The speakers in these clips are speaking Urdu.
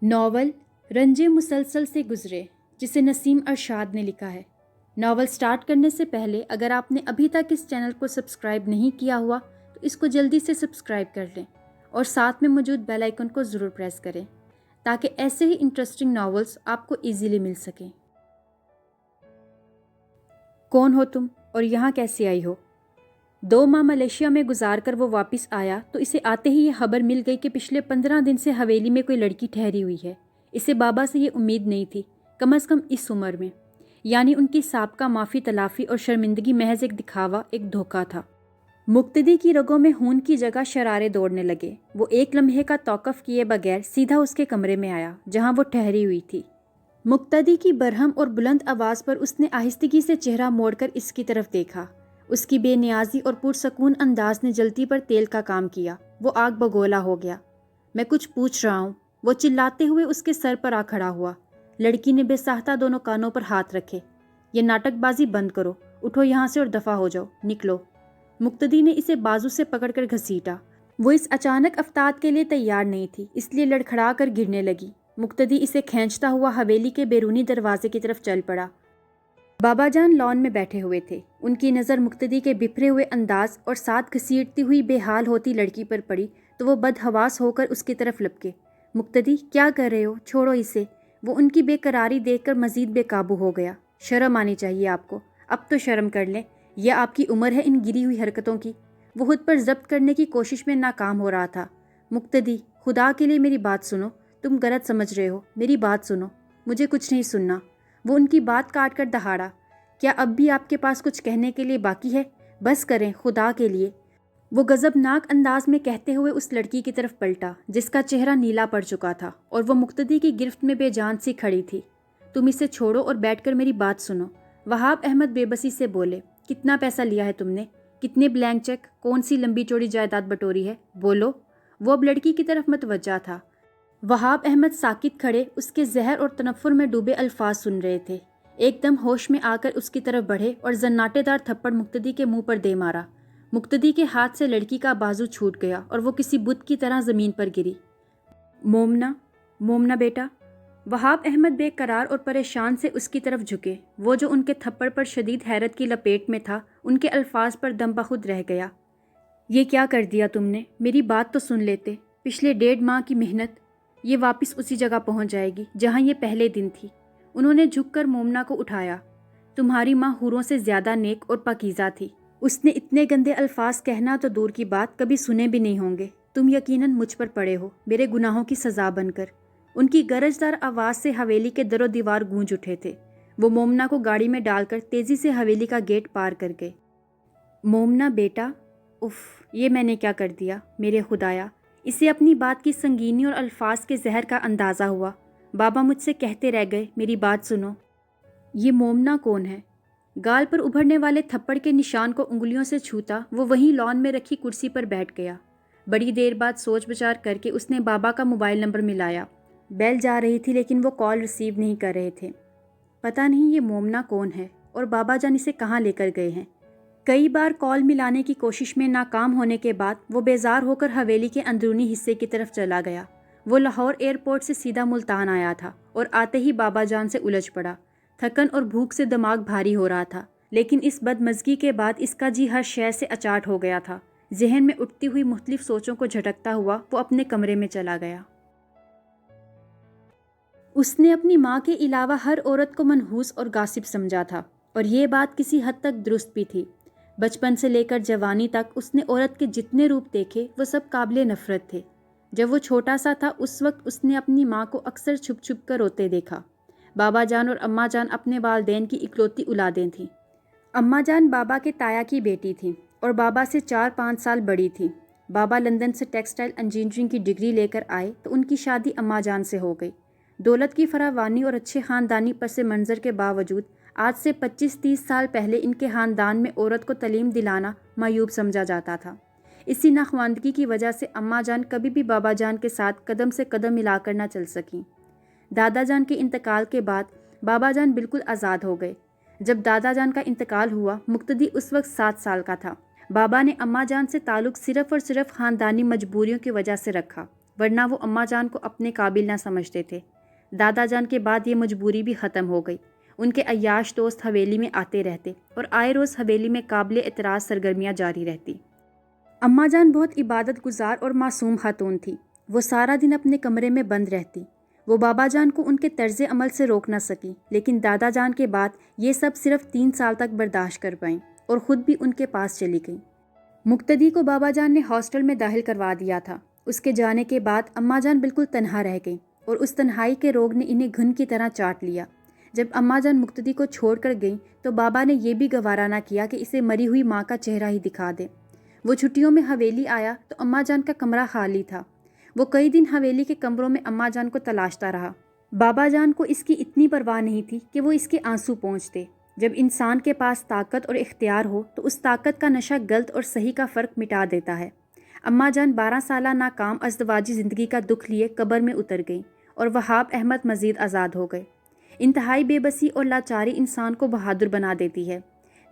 ناول رنجے مسلسل سے گزرے، جسے نسیم ارشاد نے لکھا ہے۔ ناول سٹارٹ کرنے سے پہلے اگر آپ نے ابھی تک اس چینل کو سبسکرائب نہیں کیا ہوا تو اس کو جلدی سے سبسکرائب کر لیں اور ساتھ میں موجود بیل آئیکن کو ضرور پریس کریں تاکہ ایسے ہی انٹرسٹنگ ناولز آپ کو ایزیلی مل سکیں۔ کون ہو تم اور یہاں کیسے آئی ہو؟ 2 ماہ ملیشیا میں گزار کر وہ واپس آیا تو اسے آتے ہی یہ خبر مل گئی کہ پچھلے 15 دن سے حویلی میں کوئی لڑکی ٹھہری ہوئی ہے۔ اسے بابا سے یہ امید نہیں تھی، کم از کم اس عمر میں، یعنی ان کی سابقہ معافی تلافی اور شرمندگی محض ایک دکھاوا، ایک دھوکہ تھا۔ مقتدی کی رگوں میں خون کی جگہ شرارے دوڑنے لگے۔ وہ ایک لمحے کا توقف کیے بغیر سیدھا اس کے کمرے میں آیا جہاں وہ ٹھہری ہوئی تھی۔ مقتدی کی برہم اور بلند آواز پر اس نے آہستگی سے چہرہ موڑ کر اس کی طرف دیکھا۔ اس کی بے نیازی اور پرسکون انداز نے جلتی پر تیل کا کام کیا۔ وہ آگ بگولا ہو گیا۔ میں کچھ پوچھ رہا ہوں، وہ چلاتے ہوئے اس کے سر پر آ کھڑا ہوا۔ لڑکی نے بے ساختہ دونوں کانوں پر ہاتھ رکھے۔ یہ ناٹک بازی بند کرو، اٹھو یہاں سے اور دفع ہو جاؤ، نکلو۔ مقتدی نے اسے بازو سے پکڑ کر گھسیٹا۔ وہ اس اچانک افتاد کے لیے تیار نہیں تھی، اس لیے لڑکھڑا کر گرنے لگی۔ مقتدی اسے کھینچتا ہوا حویلی کے بیرونی دروازے کی طرف چل پڑا۔ بابا جان لان میں بیٹھے ہوئے تھے۔ ان کی نظر مقتدی کے بپھرے ہوئے انداز اور ساتھ گھسیٹتی ہوئی بے حال ہوتی لڑکی پر پڑی تو وہ بدحواس ہو کر اس کی طرف لپکے۔ مقتدی، کیا کر رہے ہو؟ چھوڑو اسے۔ وہ ان کی بے قراری دیکھ کر مزید بے قابو ہو گیا۔ شرم آنی چاہیے آپ کو، اب تو شرم کر لیں، یہ آپ کی عمر ہے ان گری ہوئی حرکتوں کی۔ وہ خود پر ضبط کرنے کی کوشش میں ناکام ہو رہا تھا۔ مقتدی، خدا کے لیے میری بات سنو، تم غلط سمجھ رہے ہو، میری بات سنو، مجھے کچھ نہیں سننا۔ وہ ان کی بات کاٹ کر دہاڑا۔ کیا اب بھی آپ کے پاس کچھ کہنے کے لیے باقی ہے؟ بس کریں خدا کے لیے۔ وہ غضبناک انداز میں کہتے ہوئے اس لڑکی کی طرف پلٹا جس کا چہرہ نیلا پڑ چکا تھا اور وہ مقتدی کی گرفت میں بے جان سی کھڑی تھی۔ تم اسے چھوڑو اور بیٹھ کر میری بات سنو۔ وہاب احمد بے بسی سے بولے۔ کتنا پیسہ لیا ہے تم نے؟ کتنے بلینک چیک؟ کون سی لمبی چوڑی جائیداد بٹوری ہے؟ بولو۔ وہ اب لڑکی کی طرف متوجہ تھا۔ وہاب احمد ساکت کھڑے اس کے زہر اور تنفر میں ڈوبے الفاظ سن رہے تھے۔ ایک دم ہوش میں آ کر اس کی طرف بڑھے اور زناٹے دار تھپڑ مقتدی کے منہ پر دے مارا۔ مقتدی کے ہاتھ سے لڑکی کا بازو چھوٹ گیا اور وہ کسی بت کی طرح زمین پر گری۔ مومنا، مومنا بیٹا۔ وہاب احمد بے قرار اور پریشان سے اس کی طرف جھکے۔ وہ جو ان کے تھپڑ پر شدید حیرت کی لپیٹ میں تھا، ان کے الفاظ پر دم بخود رہ گیا۔ یہ کیا کر دیا تم نے؟ میری بات تو سن لیتے۔ پچھلے 1.5 ماہ کی محنت، یہ واپس اسی جگہ پہنچ جائے گی جہاں یہ پہلے دن تھی۔ انہوں نے جھک کر مومنا کو اٹھایا۔ تمہاری ماں حوروں سے زیادہ نیک اور پاکیزہ تھی۔ اس نے اتنے گندے الفاظ کہنا تو دور کی بات کبھی سنے بھی نہیں ہوں گے۔ تم یقیناً مجھ پر پڑے ہو، میرے گناہوں کی سزا بن کر۔ ان کی گرجدار آواز سے حویلی کے در و دیوار گونج اٹھے تھے۔ وہ مومنا کو گاڑی میں ڈال کر تیزی سے حویلی کا گیٹ پار کر گئے۔ مومنا بیٹا، اف، یہ میں نے کیا کر دیا؟ میرے خدایا! اسے اپنی بات کی سنگینی اور الفاظ کے زہر کا اندازہ ہوا۔ بابا مجھ سے کہتے رہ گئے، میری بات سنو۔ یہ مومنا کون ہے؟ گال پر ابھرنے والے تھپڑ کے نشان کو انگلیوں سے چھوتا وہ وہیں لان میں رکھی کرسی پر بیٹھ گیا۔ بڑی دیر بعد سوچ بچار کر کے اس نے بابا کا موبائل نمبر ملایا۔ بیل جا رہی تھی لیکن وہ کال ریسیو نہیں کر رہے تھے۔ پتہ نہیں یہ مومنا کون ہے اور بابا جان اسے کہاں لے کر گئے ہیں۔ کئی بار کال ملانے کی کوشش میں ناکام ہونے کے بعد وہ بیزار ہو کر حویلی کے اندرونی حصے کی طرف چلا گیا۔ وہ لاہور ایئرپورٹ سے سیدھا ملتان آیا تھا اور آتے ہی بابا جان سے الجھ پڑا۔ تھکن اور بھوک سے دماغ بھاری ہو رہا تھا، لیکن اس بدمزگی کے بعد اس کا جی ہر شے سے اچاٹ ہو گیا تھا۔ ذہن میں اٹھتی ہوئی مختلف سوچوں کو جھٹکتا ہوا وہ اپنے کمرے میں چلا گیا۔ اس نے اپنی ماں کے علاوہ ہر عورت کو منحوس اور غاصب سمجھا تھا، اور یہ بات کسی حد تک درست بھی تھی۔ بچپن سے لے کر جوانی تک اس نے عورت کے جتنے روپ دیکھے وہ سب قابل نفرت تھے۔ جب وہ چھوٹا سا تھا اس وقت اس نے اپنی ماں کو اکثر چھپ چھپ کر روتے دیکھا۔ بابا جان اور اماں جان اپنے والدین کی اکلوتی اولادیں تھیں۔ اماں جان بابا کے تایا کی بیٹی تھیں اور بابا سے 4-5 سال بڑی تھیں۔ بابا لندن سے ٹیکسٹائل انجینئرنگ کی ڈگری لے کر آئے تو ان کی شادی اماں جان سے ہو گئی۔ دولت کی فراوانی اور اچھے خاندانی پس منظر کے باوجود آج سے 25-30 سال پہلے ان کے خاندان میں عورت کو تعلیم دلانا معیوب سمجھا جاتا تھا۔ اسی ناخواندگی کی وجہ سے اماں جان کبھی بھی بابا جان کے ساتھ قدم سے قدم ملا کر نہ چل سکیں۔ دادا جان کے انتقال کے بعد بابا جان بالکل آزاد ہو گئے۔ جب دادا جان کا انتقال ہوا مقتدی اس وقت 7 سال کا تھا۔ بابا نے اماں جان سے تعلق صرف اور صرف خاندانی مجبوریوں کی وجہ سے رکھا، ورنہ وہ اماں جان کو اپنے قابل نہ سمجھتے تھے۔ دادا جان کے بعد یہ مجبوری بھی ختم ہو گئی۔ ان کے عیاش دوست حویلی میں آتے رہتے اور آئے روز حویلی میں قابل اعتراض سرگرمیاں جاری رہتی۔ اماں جان بہت عبادت گزار اور معصوم خاتون تھی۔ وہ سارا دن اپنے کمرے میں بند رہتی۔ وہ بابا جان کو ان کے طرز عمل سے روک نہ سکی، لیکن دادا جان کے بعد یہ سب صرف 3 سال تک برداشت کر پائیں اور خود بھی ان کے پاس چلی گئیں۔ مقتدی کو بابا جان نے ہاسٹل میں داخل کروا دیا تھا۔ اس کے جانے کے بعد اماں جان بالکل تنہا رہ گئیں اور اس تنہائی کے روگ نے انہیں گھن کی طرح چاٹ لیا۔ جب اماں جان مقتدی کو چھوڑ کر گئیں تو بابا نے یہ بھی گوارا نہ کیا کہ اسے مری ہوئی ماں کا چہرہ ہی دکھا دے۔ وہ چھٹیوں میں حویلی آیا تو اماں جان کا کمرہ خالی تھا۔ وہ کئی دن حویلی کے کمروں میں اماں جان کو تلاشتا رہا۔ بابا جان کو اس کی اتنی پرواہ نہیں تھی کہ وہ اس کے آنسو پونچھتے۔ جب انسان کے پاس طاقت اور اختیار ہو تو اس طاقت کا نشہ غلط اور صحیح کا فرق مٹا دیتا ہے۔ اماں جان 12 سالہ ناکام ازدواجی زندگی کا دکھ لیے قبر میں اتر گئیں اور وہاب احمد مزید آزاد ہو گئے۔ انتہائی بے بسی اور لاچاری انسان کو بہادر بنا دیتی ہے۔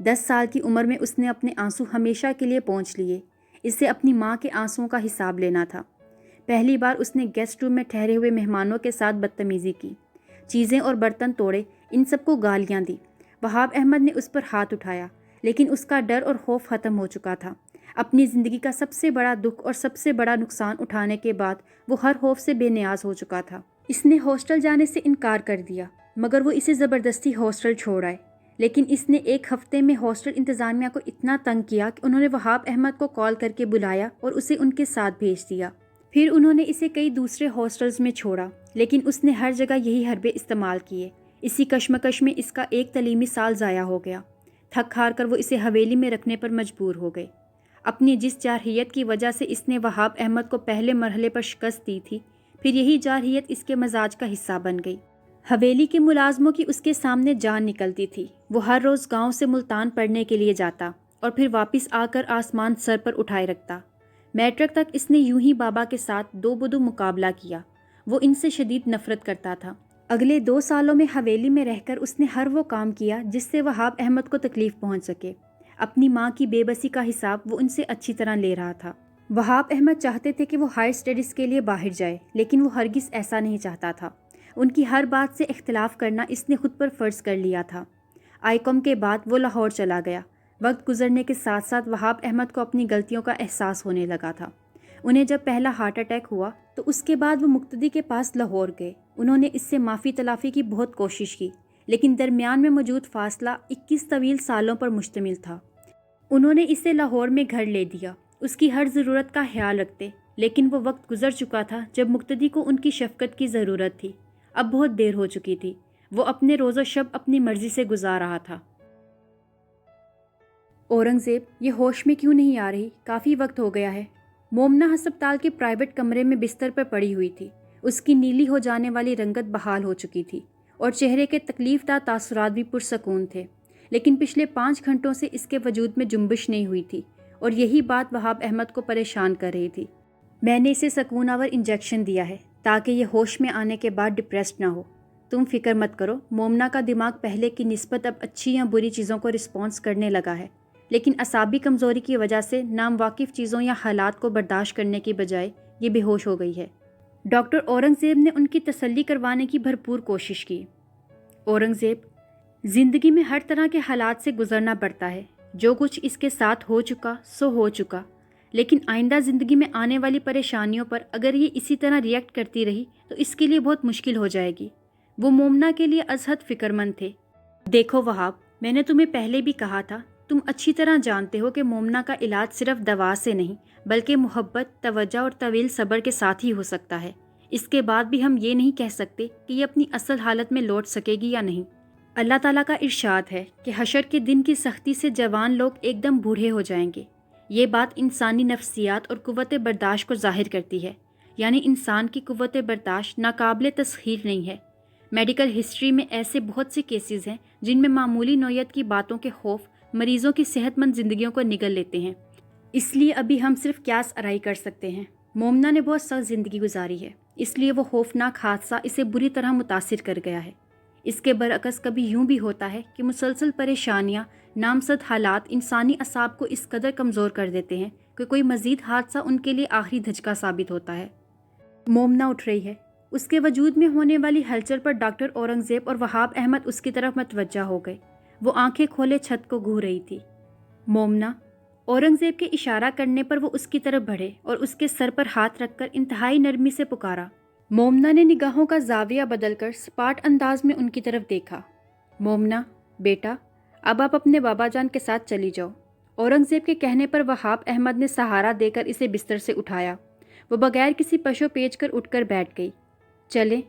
10 سال کی عمر میں اس نے اپنے آنسو ہمیشہ کے لیے پونچھ لیے۔ اسے اپنی ماں کے آنسوؤں کا حساب لینا تھا۔ پہلی بار اس نے گیسٹ روم میں ٹھہرے ہوئے مہمانوں کے ساتھ بدتمیزی کی، چیزیں اور برتن توڑے، ان سب کو گالیاں دی۔ وہاب احمد نے اس پر ہاتھ اٹھایا، لیکن اس کا ڈر اور خوف ختم ہو چکا تھا۔ اپنی زندگی کا سب سے بڑا دکھ اور سب سے بڑا نقصان اٹھانے کے بعد وہ ہر خوف سے بے نیاز ہو چکا تھا۔ اس نے ہاسٹل جانے سے انکار کر دیا، مگر وہ اسے زبردستی ہاسٹل چھوڑ آئے۔ لیکن اس نے ایک ہفتے میں ہاسٹل انتظامیہ کو اتنا تنگ کیا کہ انہوں نے وہاب احمد کو کال کر کے بلایا اور اسے ان کے ساتھ بھیج دیا۔ پھر انہوں نے اسے کئی دوسرے ہاسٹلز میں چھوڑا، لیکن اس نے ہر جگہ یہی حربے استعمال کیے۔ اسی کشمکش میں اس کا ایک تعلیمی سال ضائع ہو گیا۔ تھک ہار کر وہ اسے حویلی میں رکھنے پر مجبور ہو گئے۔ اپنی جس جارحیت کی وجہ سے اس نے وہاب احمد کو پہلے مرحلے پر شکست دی تھی، پھر یہی جارحیت اس کے مزاج کا حصہ بن گئی۔ حویلی کے ملازموں کی اس کے سامنے جان نکلتی تھی۔ وہ ہر روز گاؤں سے ملتان پڑھنے کے لیے جاتا اور پھر واپس آ کر آسمان سر پر اٹھائے رکھتا۔ میٹرک تک اس نے یوں ہی بابا کے ساتھ دو بدو مقابلہ کیا۔ وہ ان سے شدید نفرت کرتا تھا۔ اگلے 2 سالوں میں حویلی میں رہ کر اس نے ہر وہ کام کیا جس سے وہاب احمد کو تکلیف پہنچ سکے۔ اپنی ماں کی بے بسی کا حساب وہ ان سے اچھی طرح لے رہا تھا۔ وہاب احمد چاہتے تھے کہ وہ ہائر اسٹڈیز کے لیے باہر جائے، لیکن وہ ہرگز ایسا نہیں چاہتا تھا۔ ان کی ہر بات سے اختلاف کرنا اس نے خود پر فرض کر لیا تھا۔ آئی کام کے بعد وہ لاہور چلا گیا۔ وقت گزرنے کے ساتھ ساتھ وہاب احمد کو اپنی غلطیوں کا احساس ہونے لگا تھا۔ انہیں جب پہلا ہارٹ اٹیک ہوا تو اس کے بعد وہ مقتدی کے پاس لاہور گئے۔ انہوں نے اس سے معافی تلافی کی بہت کوشش کی، لیکن درمیان میں موجود فاصلہ 21 طویل سالوں پر مشتمل تھا۔ انہوں نے اسے لاہور میں گھر لے دیا، اس کی ہر ضرورت کا خیال رکھتے، لیکن وہ وقت گزر چکا تھا جب مقتدی کو ان کی شفقت کی ضرورت تھی۔ اب بہت دیر ہو چکی تھی۔ وہ اپنے روز و شب اپنی مرضی سے گزار رہا تھا۔ اورنگزیب، یہ ہوش میں کیوں نہیں آ رہی؟ کافی وقت ہو گیا ہے۔ مومنہ ہسپتال کے پرائیویٹ کمرے میں بستر پر پڑی ہوئی تھی۔ اس کی نیلی ہو جانے والی رنگت بحال ہو چکی تھی اور چہرے کے تکلیف دہ تاثرات بھی پرسکون تھے، لیکن پچھلے 5 گھنٹوں سے اس کے وجود میں جنبش نہیں ہوئی تھی اور یہی بات وہاب احمد کو پریشان کر رہی تھی۔ میں نے اسے سکون آور انجیکشن دیا ہے تاکہ یہ ہوش میں آنے کے بعد ڈپریسڈ نہ ہو۔ تم فکر مت کرو، مومنہ کا دماغ پہلے کی نسبت اب اچھی یا بری چیزوں کو رسپانس کرنے لگا ہے، لیکن اعصابی کمزوری کی وجہ سے نامواقف چیزوں یا حالات کو برداشت کرنے کی بجائے یہ بے ہوش ہو گئی ہے۔ ڈاکٹر اورنگزیب نے ان کی تسلی کروانے کی بھرپور کوشش کی۔ اورنگزیب، زندگی میں ہر طرح کے حالات سے گزرنا پڑتا ہے۔ جو کچھ اس کے ساتھ ہو چکا سو ہو چکا، لیکن آئندہ زندگی میں آنے والی پریشانیوں پر اگر یہ اسی طرح ریئیکٹ کرتی رہی تو اس کے لیے بہت مشکل ہو جائے گی۔ وہ مومنہ کے لیے ازحد فکر مند تھے۔ دیکھو وہاب، میں نے تمہیں پہلے بھی کہا تھا، تم اچھی طرح جانتے ہو کہ مومنہ کا علاج صرف دوا سے نہیں بلکہ محبت، توجہ اور طویل صبر کے ساتھ ہی ہو سکتا ہے۔ اس کے بعد بھی ہم یہ نہیں کہہ سکتے کہ یہ اپنی اصل حالت میں لوٹ سکے گی یا نہیں۔ اللہ تعالیٰ کا ارشاد ہے کہ حشر کے دن کی سختی سے جوان لوگ ایک دم بوڑھے ہو جائیں گے۔ یہ بات انسانی نفسیات اور قوت برداشت کو ظاہر کرتی ہے، یعنی انسان کی قوت برداشت ناقابل تسخیر نہیں ہے۔ میڈیکل ہسٹری میں ایسے بہت سے کیسز ہیں جن میں معمولی نوعیت کی باتوں کے خوف مریضوں کی صحت مند زندگیوں کو نگل لیتے ہیں۔ اس لیے ابھی ہم صرف قیاس آرائی کر سکتے ہیں۔ مومنہ نے بہت سخت زندگی گزاری ہے، اس لیے وہ خوفناک حادثہ اسے بری طرح متاثر کر گیا ہے۔ اس کے برعکس کبھی یوں بھی ہوتا ہے کہ مسلسل پریشانیاں، نامزد حالات انسانی اعصاب کو اس قدر کمزور کر دیتے ہیں کہ کوئی مزید حادثہ ان کے لیے آخری دھچکا ثابت ہوتا ہے۔ مومنہ اٹھ رہی ہے۔ اس کے وجود میں ہونے والی ہلچل پر ڈاکٹر اورنگزیب اور وہاب احمد اس کی طرف متوجہ ہو گئے۔ وہ آنکھیں کھولے چھت کو گھو رہی تھی۔ مومنہ، اورنگزیب کے اشارہ کرنے پر وہ اس کی طرف بڑھے اور اس کے سر پر ہاتھ رکھ کر انتہائی نرمی سے پکارا۔ مومنہ نے نگاہوں کا زاویہ بدل کر سپاٹ انداز میں ان کی طرف دیکھا۔ مومنہ بیٹا، اب آپ اپنے بابا جان کے ساتھ چلی جاؤ۔ اورنگزیب کے کہنے پر وہاب احمد نے سہارا دے کر اسے بستر سے اٹھایا۔ وہ بغیر کسی پشو پیچ کر اٹھ کر بیٹھ گئی۔ چلیں،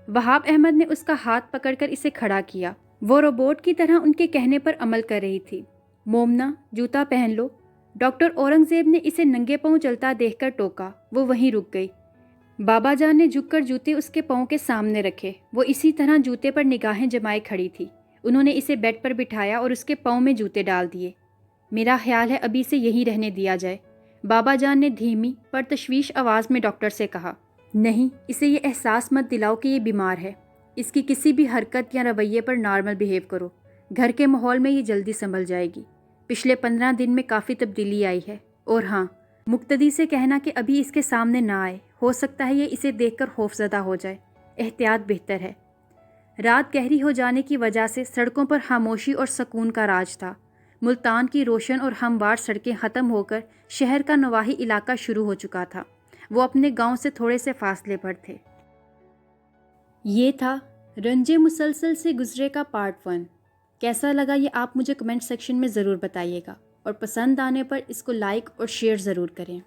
وہاب احمد نے اس کا ہاتھ پکڑ کر اسے کھڑا کیا۔ وہ روبوٹ کی طرح ان کے کہنے پر عمل کر رہی تھی۔ مومنہ، جوتا پہن لو۔ ڈاکٹر اورنگزیب نے اسے ننگے پاؤں چلتا دیکھ کر ٹوکا۔ وہ وہیں رک گئی۔ بابا جان نے جھک کر جوتے اس کے پاؤں کے سامنے رکھے۔ وہ اسی طرح جوتے پر نگاہیں جمائے کھڑی تھی۔ انہوں نے اسے بیڈ پر بٹھایا اور اس کے پاؤں میں جوتے ڈال دیے۔ میرا خیال ہے ابھی سے یہیں رہنے دیا جائے، بابا جان نے دھیمی پر تشویش آواز میں ڈاکٹر سے کہا۔ نہیں، اسے یہ احساس مت دلاؤ کہ یہ بیمار ہے۔ اس کی کسی بھی حرکت یا رویے پر نارمل بہیو کرو۔ گھر کے ماحول میں یہ جلدی سنبھل جائے گی۔ پچھلے 15 دن میں کافی تبدیلی آئی ہے۔ اور ہاں، مقتدی سے کہنا کہ ابھی اس کے سامنے نہ آئے، ہو سکتا ہے یہ اسے دیکھ کر خوفزدہ ہو جائے۔ احتیاط بہتر ہے۔ رات گہری ہو جانے کی وجہ سے سڑکوں پر خاموشی اور سکون کا راج تھا۔ ملتان کی روشن اور ہموار سڑکیں ختم ہو کر شہر کا نواحی علاقہ شروع ہو چکا تھا۔ وہ اپنے گاؤں سے تھوڑے سے فاصلے پر تھے۔ یہ تھا رنجے مسلسل سے گزرے کا پارٹ 1۔ کیسا لگا یہ آپ مجھے کمنٹ سیکشن میں ضرور بتائیے گا، اور پسند آنے پر اس کو لائک اور شیئر ضرور کریں۔